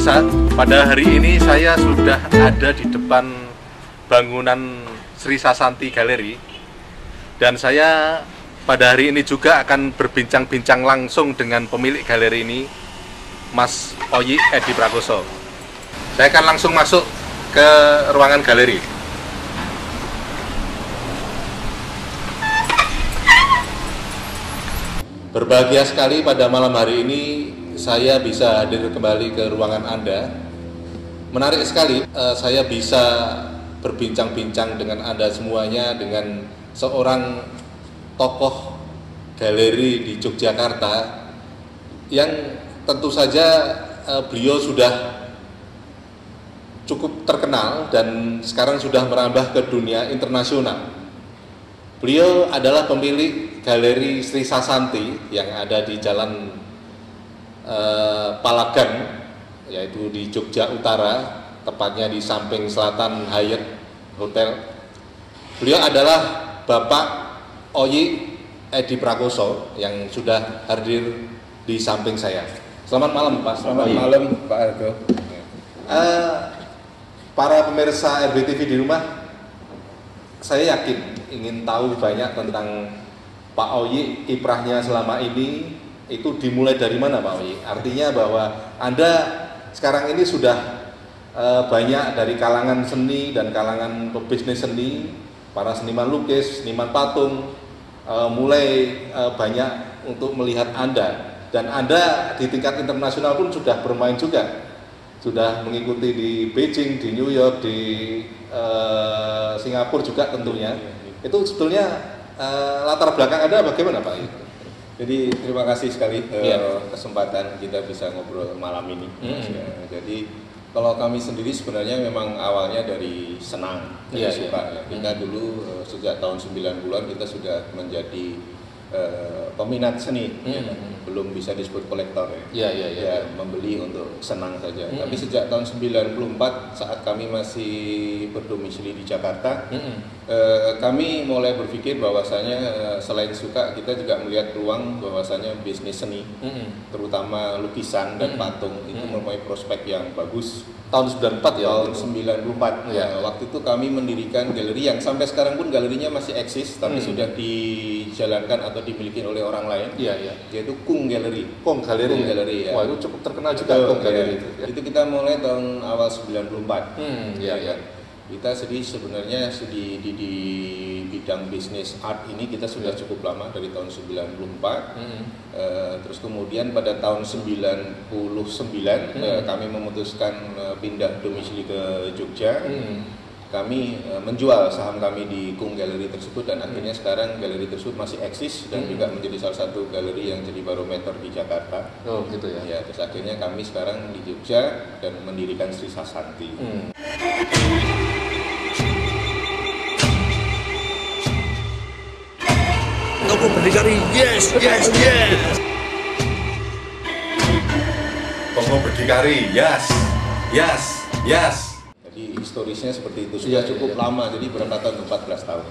pemirsa, pada hari ini saya sudah ada di depan bangunan Sri Sasanti Galeri, dan saya pada hari ini juga akan berbincang-bincang langsung dengan pemilik galeri ini, Mas Oyi Edi Prakoso. Saya akan langsung masuk ke ruangan galeri. Berbahagia sekali pada malam hari ini saya bisa hadir kembali ke ruangan Anda. Menarik sekali, saya bisa berbincang-bincang dengan Anda semuanya dengan seorang tokoh galeri di Yogyakarta yang tentu saja beliau sudah cukup terkenal dan sekarang sudah merambah ke dunia internasional. Beliau adalah pemilik galeri Sri Sasanti yang ada di Jalan Palagan, yaitu di Jogja Utara, tepatnya di samping selatan Hyatt Hotel. Beliau adalah Bapak Oyi Edi Prakoso yang sudah hadir di samping saya. Selamat malam Pak. Selamat malam Pak Aldo. Para pemirsa RBTV di rumah, saya yakin ingin tahu banyak tentang Pak Oyi, kiprahnya selama ini. Itu dimulai dari mana Pak Oyi? Artinya bahwa Anda sekarang ini sudah banyak dari kalangan seni dan kalangan pebisnis seni, para seniman lukis, seniman patung, mulai banyak untuk melihat Anda. Dan Anda di tingkat internasional pun sudah bermain juga, sudah mengikuti di Beijing, di New York, di Singapura juga tentunya. Itu sebetulnya latar belakang Anda bagaimana Pak Oyi? Jadi terima kasih sekali kesempatan kita bisa ngobrol malam ini. Jadi kalau kami sendiri sebenarnya memang awalnya dari senang, dari suka. Kita dulu sejak tahun 90-an kita sudah menjadi peminat seni, belum bisa disebut kolektor ya. Membeli untuk senang saja. Tapi sejak tahun 94 saat kami masih berdomisili di Jakarta, kami mulai berpikir bahwasanya selain suka kita juga melihat peluang bahwasanya bisnis seni, terutama lukisan dan patung itu mempunyai prospek yang bagus. Tahun 94 ya? Tahun 94. Waktu itu kami mendirikan galeri yang sampai sekarang pun galerinya masih eksis, tapi sudah dijalankan atau dimiliki oleh orang lain. Yaitu Kung Gallery. Kung Gallery. Kung Gallery ya. Wah, itu cukup terkenal juga Kung Gallery itu. Itu kita mulai tahun awal 94. Kita sebenarnya di bidang bisnis art ini kita sudah cukup lama dari tahun 94. Terus kemudian pada tahun 99 kami memutuskan pindah domisili ke Jogja. Kami menjual saham kami di Kung Gallery tersebut dan akhirnya sekarang galeri tersebut masih eksis dan juga menjadi salah satu galeri yang jadi barometer di Jakarta. Oh gitu ya. Ya, terus akhirnya kami sekarang di Jogja dan mendirikan Sri Sasanti. Toko berdikari, yes. Toko berdikari, yes. Jadi historisnya seperti itu sudah cukup lama, jadi berapa tahun? 14 tahun.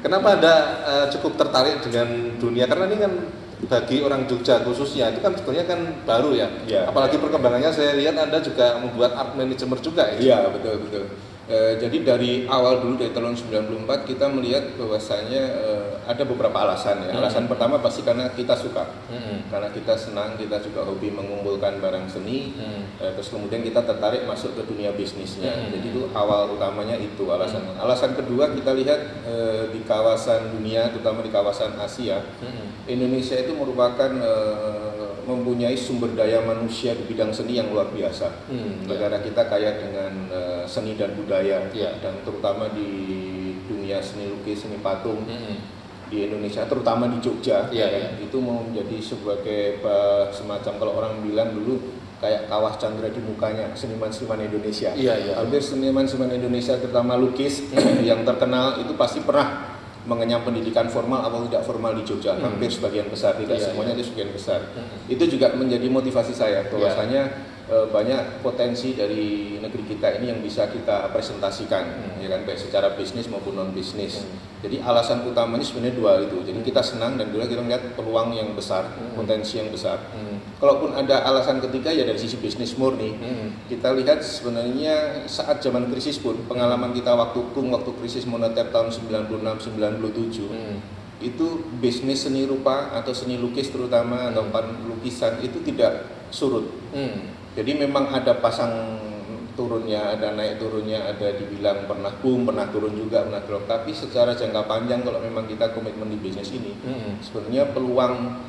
Kenapa Anda cukup tertarik dengan dunia? Karena ini kan bagi orang Jogja khususnya itu kan sebetulnya kan baru ya. Apalagi perkembangannya saya lihat Anda juga membuat art management juga ya. Iya, betul. Jadi dari awal dulu dari tahun 94 kita melihat bahwasanya ada beberapa alasan ya. Alasan pertama pasti karena kita suka, karena kita senang, kita juga hobi mengumpulkan barang seni. Terus kemudian kita tertarik masuk ke dunia bisnisnya. Jadi itu awal utamanya itu alasan. Alasan kedua kita lihat di kawasan dunia, terutama di kawasan Asia, Indonesia itu merupakan mempunyai sumber daya manusia di bidang seni yang luar biasa. Negara kita kaya dengan seni dan budaya, dan terutama di dunia seni lukis, seni patung di Indonesia, terutama di Jogja, itu mau menjadi sebagai semacam, kalau orang bilang dulu kayak kawah candra di mukanya seniman-seniman Indonesia. Hampir seniman-seniman Indonesia, terutama lukis yang terkenal itu pasti pernah mengenyam pendidikan formal atau tidak formal di Jogja. Hampir sebagian besar, tidak semuanya, itu sebagian besar. Itu juga menjadi motivasi saya bahwasanya banyak potensi dari negeri kita ini yang bisa kita presentasikan, ya kan, baik secara bisnis maupun non bisnis. Jadi alasan utamanya sebenarnya dua itu. Jadi kita senang dan juga kita melihat peluang yang besar, potensi yang besar. Kalaupun ada alasan ketiga ya dari sisi bisnis murni. Kita lihat sebenarnya saat zaman krisis pun pengalaman kita waktu krisis moneter tahun 96-97 itu bisnis seni rupa atau seni lukis terutama atau lukisan itu tidak surut. Jadi memang ada pasang turunnya, ada naik turunnya, ada dibilang pernah boom, pernah turun juga, pernah drop. Tapi secara jangka panjang kalau memang kita komitmen di bisnis ini, sebenarnya peluang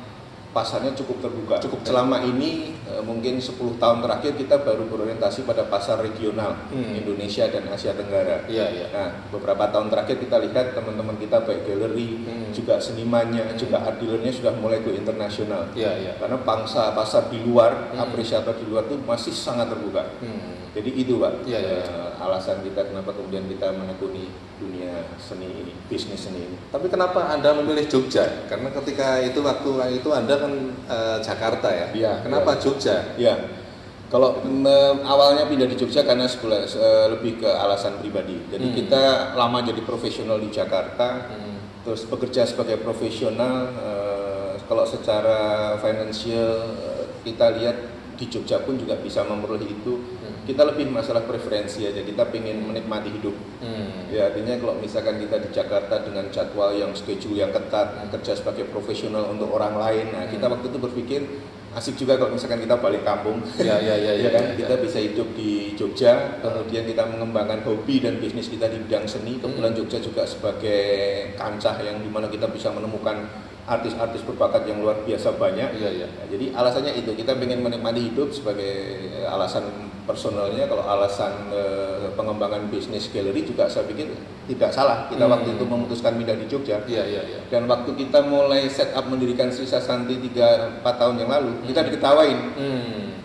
pasarnya cukup terbuka. Selama ini mungkin 10 tahun terakhir kita baru berorientasi pada pasar regional Indonesia dan Asia Tenggara. Nah, beberapa tahun terakhir kita lihat teman-teman kita baik galeri, juga senimannya, juga art dealernya sudah mulai go internasional. Karena pangsa pasar di luar, apresiator di luar itu masih sangat terbuka. Jadi itu Pak, alasan kita kenapa kemudian kita menekuni dunia seni ini, bisnis seni ini. Tapi kenapa Anda memilih Jogja? Karena ketika itu waktu itu Anda kan Jakarta ya. Kenapa Jogja? Kalau awalnya pindah di Jogja karena lebih ke alasan pribadi. Jadi kita lama jadi profesional di Jakarta, terus bekerja sebagai profesional. Kalau secara finansial kita lihat di Jogja pun juga bisa memperoleh itu. Kita lebih masalah preferensi aja, kita pengen menikmati hidup. Ya artinya kalau misalkan kita di Jakarta dengan jadwal yang schedule yang ketat, kerja sebagai profesional untuk orang lain, nah kita waktu itu berpikir asik juga kalau misalkan kita balik kampung, kita bisa hidup di Jogja, kemudian kita mengembangkan hobi dan bisnis kita di bidang seni. Kebetulan Jogja juga sebagai kancah yang dimana kita bisa menemukan artis-artis berbakat yang luar biasa banyak. Nah, jadi alasannya itu, kita ingin menikmati hidup sebagai alasan personalnya. Kalau alasan pengembangan bisnis galeri juga saya pikir tidak salah. Kita waktu itu memutuskan pindah di Jogja. Dan waktu kita mulai set up mendirikan Sri Sasanti 3-4 tahun yang lalu, kita diketawain.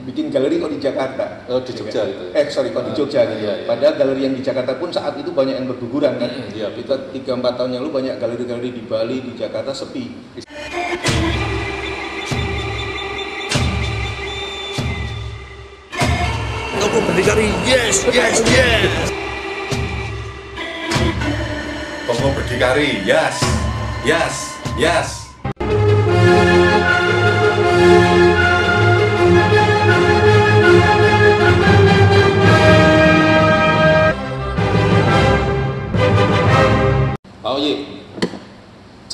Bikin galeri kok di Jakarta. Di Jogja gitu. Kok di Jogja gitu. Padahal galeri yang di Jakarta pun saat itu banyak yang berguguran kan. Kita 3-4 tahun yang lalu banyak galeri-galeri di Bali, di Jakarta sepi. Kamu berdikari, yes. Kamu berdikari, yes.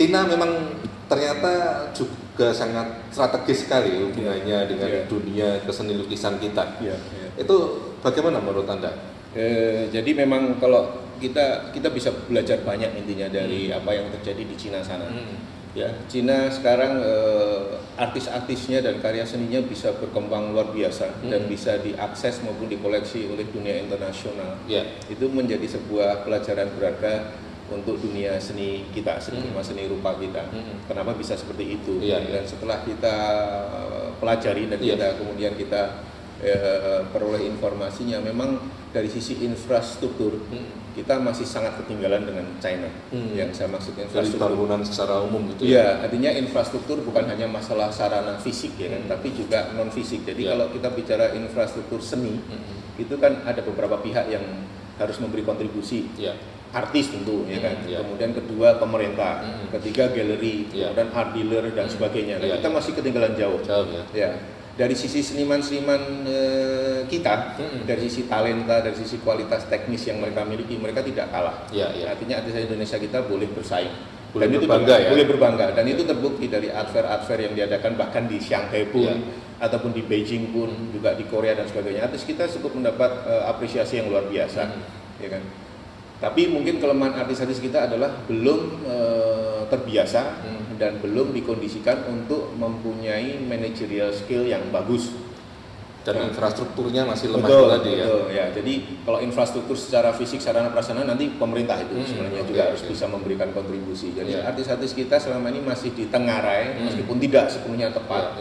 Cina memang ternyata juga sangat strategis sekali hubungannya dengan dunia keseni lukisan kita. Itu bagaimana menurut Anda? Jadi memang kalau kita bisa belajar banyak intinya dari apa yang terjadi di Cina sana. Ya, Cina sekarang artis-artisnya dan karya seninya bisa berkembang luar biasa dan bisa diakses maupun dikoleksi oleh dunia internasional. Itu menjadi sebuah pelajaran berharga untuk dunia seni kita, seni rupa kita. Kenapa bisa seperti itu? Dan setelah kita pelajari dan kemudian kita peroleh informasinya, memang dari sisi infrastruktur kita masih sangat ketinggalan dengan China. Yang saya maksud infrastruktur bangunan secara umum gitu. Artinya infrastruktur bukan hanya masalah sarana fisik ya kan, tapi juga non fisik. Jadi kalau kita bicara infrastruktur seni, itu kan ada beberapa pihak yang harus memberi kontribusi. Artis tentu ya kan. Kemudian kedua pemerintah, ketiga galeri, kemudian art dealer dan sebagainya. Kita masih ketinggalan jauh. Dari sisi seniman-seniman kita, dari sisi talenta, dari sisi kualitas teknis yang mereka miliki, mereka tidak kalah. Artinya artis Indonesia kita boleh bersaing. Boleh berbangga. Dan itu terbukti dari art fair yang diadakan bahkan di Shanghai pun, ataupun di Beijing pun, juga di Korea dan sebagainya. Artis kita cukup mendapat apresiasi yang luar biasa, ya kan. Tapi mungkin kelemahan artis-artis kita adalah belum terbiasa dan belum dikondisikan untuk mempunyai managerial skill yang bagus. Dan infrastrukturnya masih lemah tadi ya. Jadi kalau infrastruktur secara fisik, sarana prasarana nanti pemerintah itu sebenarnya juga harus bisa memberikan kontribusi. Jadi artis-artis kita selama ini masih ditengarai, meskipun tidak sepenuhnya tepat.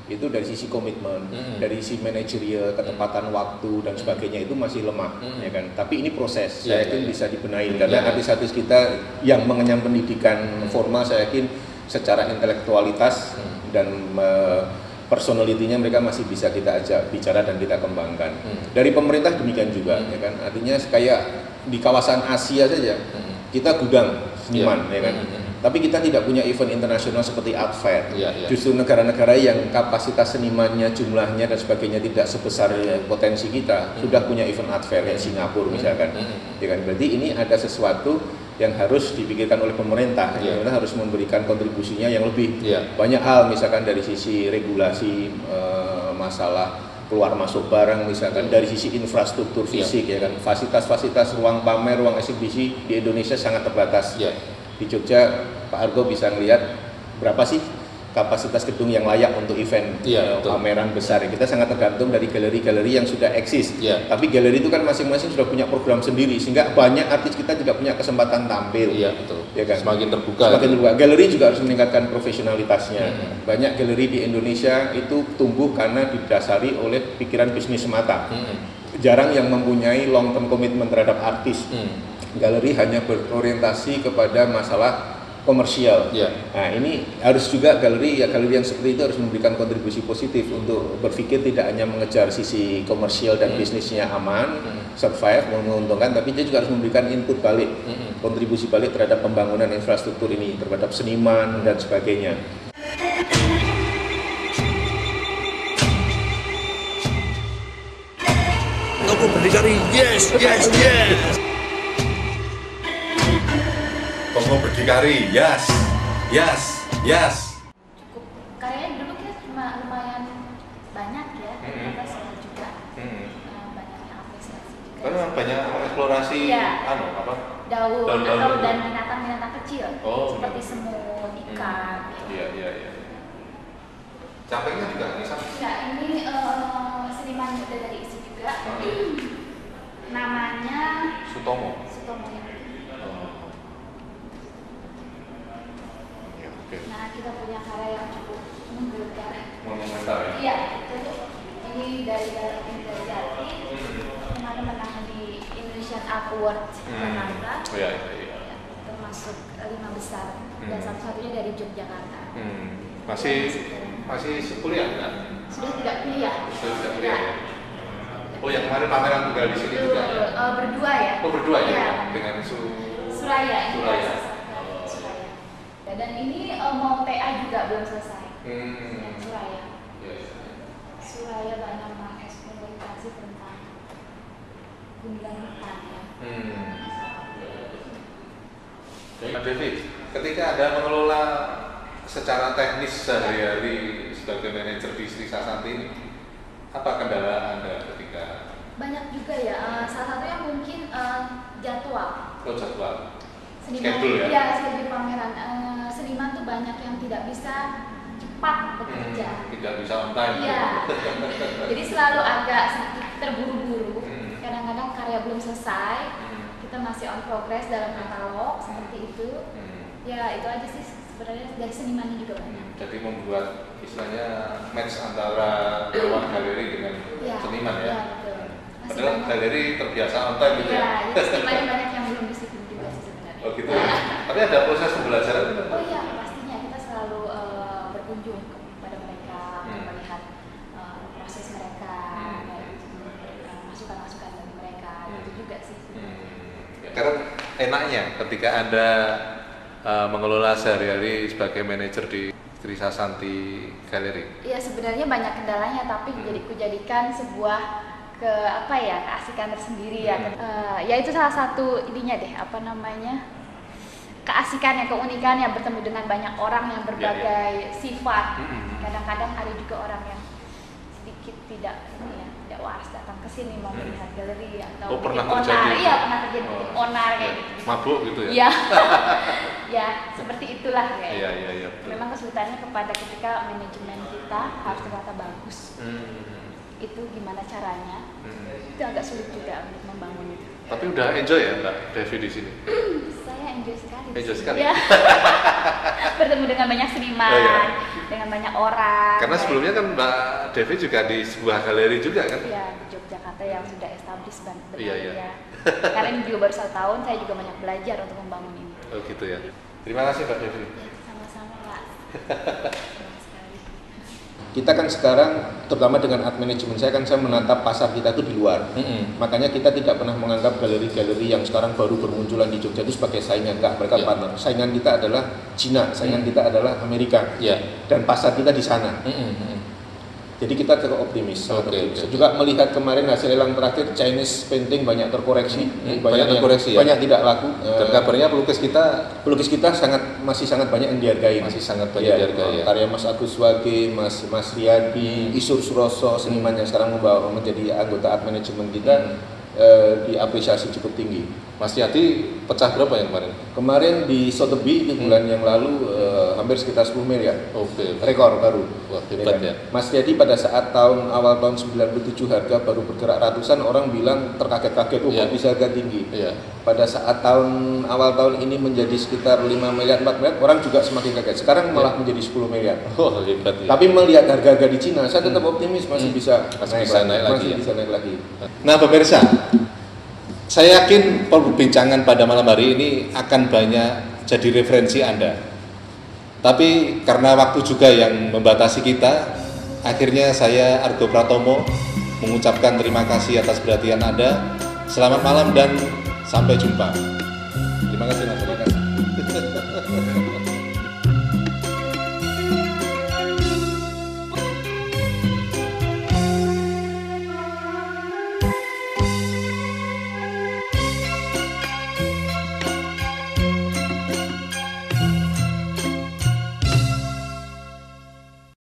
Itu dari sisi komitmen, dari sisi manajerial, ketepatan waktu dan sebagainya itu masih lemah, ya kan. Tapi ini proses, saya yakin bisa dibenahi karena artis-artis kita yang mengenyam pendidikan formal, saya yakin secara intelektualitas dan personality-nya mereka masih bisa kita ajak bicara dan kita kembangkan. Dari pemerintah demikian juga, ya kan. Artinya kayak di kawasan Asia saja, kita gudang seniman, ya kan. Tapi kita tidak punya event internasional seperti Art Fair. Justru negara-negara yang kapasitas senimannya, jumlahnya dan sebagainya tidak sebesar potensi kita, sudah punya event Art Fair kayak Singapura misalkan. Ya kan. Berarti ini ada sesuatu yang harus dipikirkan oleh pemerintah. Pemerintah harus memberikan kontribusinya yang lebih banyak hal, misalkan dari sisi regulasi, masalah keluar masuk barang, misalkan dari sisi infrastruktur fisik, ya kan, fasilitas-fasilitas ruang pamer, ruang eksibisi di Indonesia sangat terbatas. Di Jogja Pak Argo bisa melihat berapa sih kapasitas gedung yang layak untuk event pameran besar. Kita sangat tergantung dari galeri-galeri yang sudah eksis. Tapi galeri itu kan masing-masing sudah punya program sendiri, sehingga banyak artis kita juga punya kesempatan tampil. Betul. Ya kan? Semakin terbuka. Galeri juga harus meningkatkan profesionalitasnya. Banyak galeri di Indonesia itu tumbuh karena didasari oleh pikiran bisnis semata. Jarang yang mempunyai long term komitmen terhadap artis. Galeri hanya berorientasi kepada masalah komersial. Nah, ini harus juga galeri yang seperti itu harus memberikan kontribusi positif untuk berpikir tidak hanya mengejar sisi komersial dan bisnisnya aman, survive, menguntungkan, tapi dia juga harus memberikan input balik, kontribusi balik terhadap pembangunan infrastruktur ini, terhadap seniman dan sebagainya. Toko Berdikari, yes. Toko Berdikari, yes. Cukup karyanya dulu kan lumayan banyak ya, ternyata seru juga. Banyak yang apresiasi juga. Karena banyak eksplorasi daun atau dan binatang-binatang kecil, seperti gitu. semut, ikan. Iya. Capeknya juga nih sama. Ya, ini seniman muda dari ISI juga. Namanya Sutomo. ya. Nah, kita punya karya yang cukup menggelegar. Monumental ya? Iya, itu ini dari Jati. Kemarin menang di Indonesian Art Award Jakarta. Iya. Termasuk 5 besar dan satu-satunya dari Yogyakarta. Masih kuliah kan? Sudah tidak kuliah. Ya. Oh, yang kemarin pameran tunggal di sini juga. Berdua ya. Berdua ya? Iya. Dengan Suraya. Suraya. Dan ini mau TA juga belum selesai. Suraya. Suraya banyak mengeksplorasi tentang gundulan hutan ya. Pak David, ketika Anda mengelola secara teknis sehari-hari sebagai manajer di Sri Sasanti ini, apa kendala Anda ketika? Banyak juga ya. Salah satunya mungkin jadwal. Jadwal. Seniman, Schedule ya? Iya, schedule pameran. Seniman tuh banyak yang tidak bisa cepat bekerja. Tidak bisa on time. Iya. Jadi selalu agak sedikit terburu-buru. Kadang-kadang karya belum selesai, kita masih on progress dalam katalog seperti itu. Ya, itu aja sih sebenarnya dari senimannya juga banyak. Jadi membuat istilahnya match antara ruang galeri dengan seniman ya. Iya, betul. Padahal galeri terbiasa on time gitu ya. Iya, jadi senimannya banyak yang belum disiplin juga sih sebenarnya. Oh gitu ya. Tapi ada proses pembelajaran itu? Oh iya, pastinya kita selalu berkunjung kepada mereka, melihat proses mereka, masukan-masukan dari mereka, itu juga sih. Karena enaknya ketika Anda mengelola sehari-hari sebagai manajer di Sri Sasanti Galeri. Iya, sebenarnya banyak kendalanya, tapi kujadikan sebuah keasikan tersendiri ya. Ya itu salah satu ininya deh, keasikannya, keunikannya bertemu dengan banyak orang yang berbagai sifat. Kadang-kadang ada juga orang yang sedikit tidak waras datang ke sini mau melihat galeri atau pernah onar. terjadi? Iya, pernah terjadi onar kayak gitu. Mabuk gitu ya? Iya. Ya, seperti itulah kayak. Iya. Memang kesulitannya kepada ketika manajemen kita harus ternyata bagus. Itu gimana caranya? Itu agak sulit juga untuk membangun itu. Tapi udah enjoy ya Mbak Devi di sini? Saya enjoy sekali. Enjoy sekali? Ya. Bertemu dengan banyak seniman, dengan banyak orang. Karena sebelumnya kan Mbak Devi juga di sebuah galeri juga kan? Iya, di Yogyakarta yang sudah established banget. Iya. Karena ini juga baru 1 tahun, saya juga banyak belajar untuk membangun ini. Oh gitu ya. Terima kasih Mbak Devi. Ya, sama-sama Pak. kita kan sekarang terutama dengan art management saya menatap pasar kita itu di luar. Makanya kita tidak pernah menganggap galeri-galeri yang sekarang baru bermunculan di Jogja itu sebagai saingan, enggak, mereka partner. Saingan kita adalah Cina, saingan kita adalah Amerika. Dan pasar kita di sana. Jadi kita cukup optimis. Juga melihat kemarin hasil lelang terakhir Chinese painting banyak terkoreksi, banyak terkoreksi, banyak tidak laku. Dan kabarnya pelukis kita masih sangat banyak yang dihargai. Masih sangat banyak dihargai. Karya Mas Agus Wage, Mas Riyadi, Isur Suroso, seniman yang sekarang membawa menjadi anggota art management kita diapresiasi cukup tinggi. Mas Riyadi pecah berapa yang kemarin? Kemarin di Sotheby di bulan yang lalu hampir sekitar 10 miliar. Rekor baru. Wah, hebat ya. Mas Riyadi pada saat awal tahun 97 harga baru bergerak ratusan, orang bilang terkaget-kaget, kok bisa harga tinggi. Pada saat awal tahun ini menjadi sekitar 5 miliar, 4 miliar, orang juga semakin kaget. Sekarang malah menjadi 10 miliar. Oh, hebat ya. Tapi melihat harga-harga di Cina, saya tetap optimis masih bisa naik lagi. Nah, pemirsa, saya yakin perbincangan pada malam hari ini akan banyak jadi referensi Anda. Tapi karena waktu juga yang membatasi kita, akhirnya saya Argo Pratomo mengucapkan terima kasih atas perhatian Anda. Selamat malam dan sampai jumpa. Terima kasih Mas.